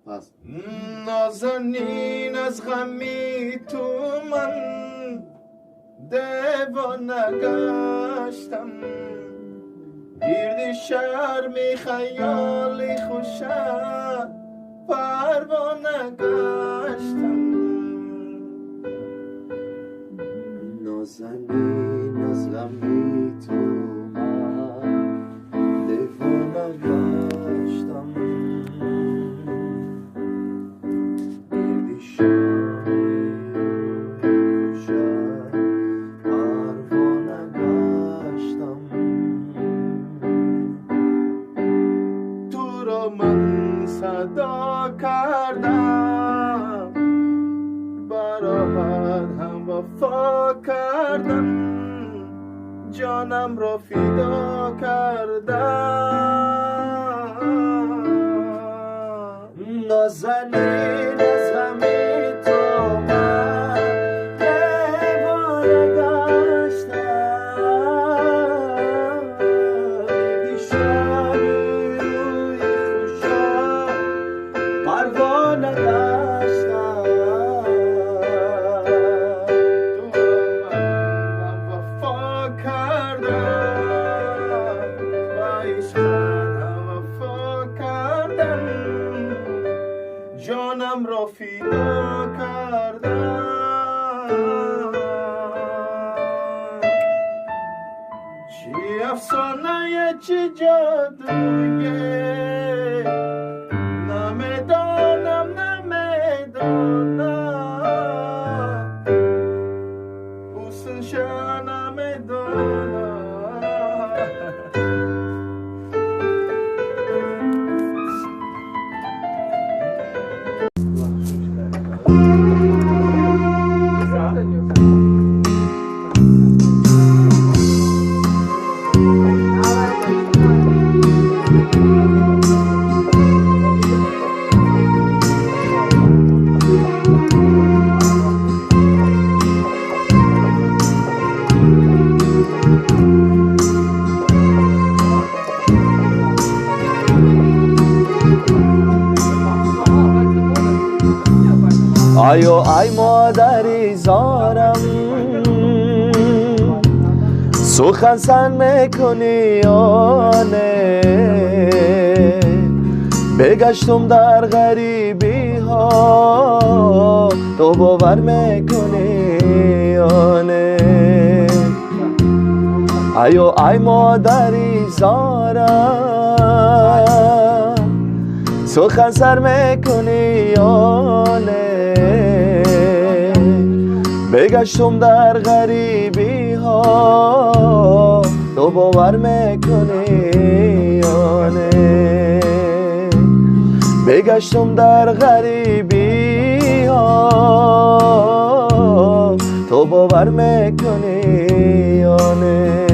پس نازنین از غمی تو من دیوانه گشتم، گردی شرمی خیالی خوشم پروانه گشتم. نازنین از غمی تو من دیوانه گشتم، گردی شرمی خوشم پروانه گشتم. تو را من صدا کردم، برابر هم وفا کردم، جانم را فدا کردم. نازنین از غمی تو من دیوانه گشتم، گردی شبی روی خوشم پروانه گشتم. تو را من وفا کردم، با عشقت وفا کردم، جانم را فدا کردم. چی افسانه چی جادویه، نمیدانم حسن شا نمیدانم. آی و ای مادری زارم، سخن سن میکنی یا نه؟ بگشتم در غریبی ها، تو باور میکنی یا نه؟ ای و ای مادری زارم، سخن سر میکنی یا نه؟ بگشتم در غریبی ها، تو باور میکنی یا نه؟ بگشتم در غریبی ها، تو باور میکنی یا نه؟